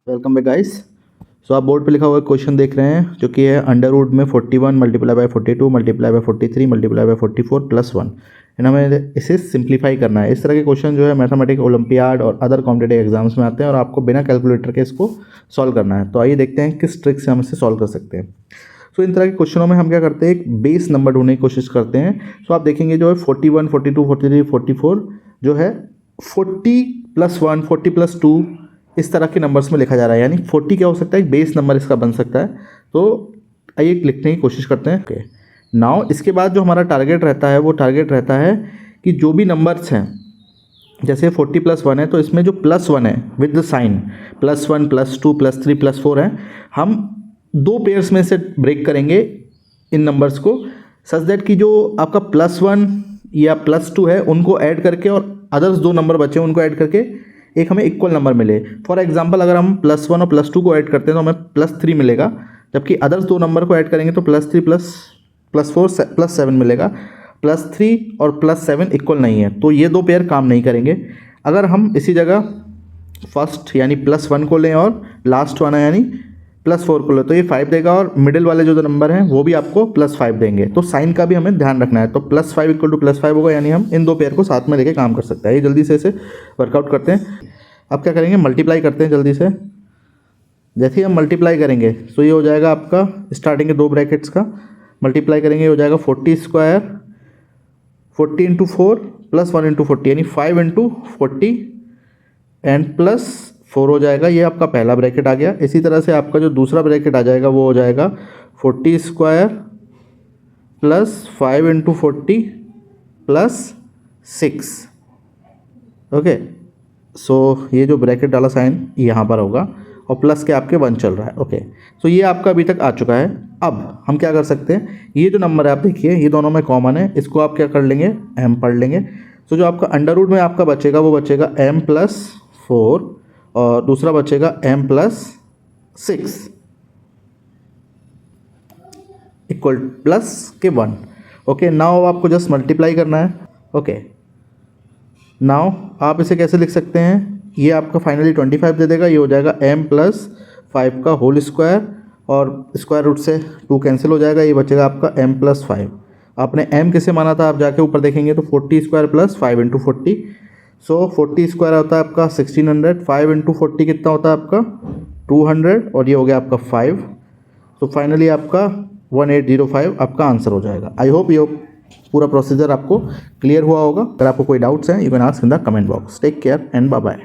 Welcome back guys. सो आप board पे लिखा हुआ क्वेश्चन देख रहे हैं जो कि है अंडर रूट में 41 multiply by 42 multiply by 43 multiply by 44 plus 1 and हमें इसे सिंप्लीफाई करना है। इस तरह के क्वेश्चन जो है मैथमेटिक्स ओलंपियाड और अदर कॉम्पिटेटिव एग्जाम्स में आते हैं और आपको बिना कैलकुलेटर के इसको सॉल्व करना है। तो आइए देखते हैं किस ट्रिक से हम इसे सॉल्व कर सकते हैं। सो इन तरह के क्वेश्चनों में हम क्या करते हैं, एक बेस नंबर ढूंढने की कोशिश करते हैं। सो आप देखेंगे जो है 41 42 43 44 जो है 40 प्लस 1 40 प्लस 2 इस तरह के नंबर्स में लिखा जा रहा है, यानी 40 क्या हो सकता है, एक बेस नंबर इसका बन सकता है। तो आइए लिखने की कोशिश करते हैं। ओके, नाउ इसके बाद जो हमारा टारगेट रहता है वो टारगेट रहता है कि जो भी नंबर्स हैं, जैसे 40 प्लस 1 है तो इसमें जो प्लस 1 है with the sign plus 1 plus 2 plus 3 plus 4 है, हम दो पेयर्स में से ब्रेक करेंगे इन नंबर्स को सच दैट कि जो आपका प्लस 1 या प्लस 2 है उनको ऐड करके और अदर्स दो नंबर बचे उनको ऐड करके एक हमें इक्वल नंबर मिले। फॉर एग्जांपल अगर हम प्लस 1 और प्लस 2 को ऐड करते हैं तो हमें प्लस 3 मिलेगा, जबकि अदर्स दो नंबर को ऐड करेंगे तो प्लस 3 प्लस 4 प्लस 7 मिलेगा। प्लस 3 और प्लस 7 इक्वल नहीं है तो ये दो पेयर काम नहीं करेंगे। अगर हम इसी जगह फर्स्ट यानी प्लस 1 को लें और लास्ट वाला यानी प्लस 4 को लें तो ये 5 देगा और मिडिल वाले जो नंबर हैं वो भी आपको प्लस 5 देंगे। तो साइन का भी हमें ध्यान रखना है। तो प्लस 5 इक्वल टू प्लस 5 होगा, यानी हम इन दो पेयर को साथ में लेके काम कर सकते हैं। ये जल्दी से इसे वर्कआउट करते हैं। अब क्या करेंगे, मल्टीप्लाई करते हैं जल्दी से। जैसे ही हम मल्टीप्लाई करेंगे तो ये हो जाएगा आपका स्टार्टिंग के दो ब्रैकेट्स का मल्टीप्लाई करेंगे, हो जाएगा 40 स्क्वायर 40 इंटू 4 प्लस 1 इंटू 40 यानी 5 इंटू 40 एंड प्लस 4 हो जाएगा। ये आपका पहला ब्रैकेट आ गया। इसी तरह से आपका जो दूसरा ब्रैकेट आ जाएगा वो हो जाएगा 40 square plus 5 into 40 plus 6। Okay, so ये जो ब्रैकेट डाला साइन यहाँ पर होगा और प्लस के आपके 1 चल रहा है। ओके, सो ये आपका अभी तक आ चुका है। अब हम क्या कर सकते हैं, ये जो नंबर है आप देखिए ये दोनों में कॉमन है, इसको आप क्या कर लेंगे, m पढ़ लेंगे। तो जो आपका अंडर रूट में आपका बचेगा वो बचेगा m प्लस 4 और दूसरा बचेगा m प्लस 6 इक्वल प्लस के 1। ओके, नाउ आपको जस्ट मल्टीप्लाई करना है। ओके, नाउ आप इसे कैसे लिख सकते हैं, ये आपका फाइनली 25 दे देगा। ये हो जाएगा m प्लस 5 का होल स्क्वायर और स्क्वायर रूट से 2 कैंसिल हो जाएगा, ये बचेगा आपका m प्लस 5। आपने m किसे माना था, आप जाके ऊपर देखेंगे तो 40 स्क्वायर प्लस 5 इंटू 40। सो 40 स्क्वायर होता है आपका 1600, 5 इंटू 40 कितना होता है आपका 200 और ये हो गया आपका 5। तो फाइनली आपका 1805 आपका आंसर हो जाएगा। आई होप ये पूरा प्रोसीजर आपको क्लियर हुआ होगा। अगर आपको कोई डाउट्स हैं you can ask in the comment box. Take care and bye bye.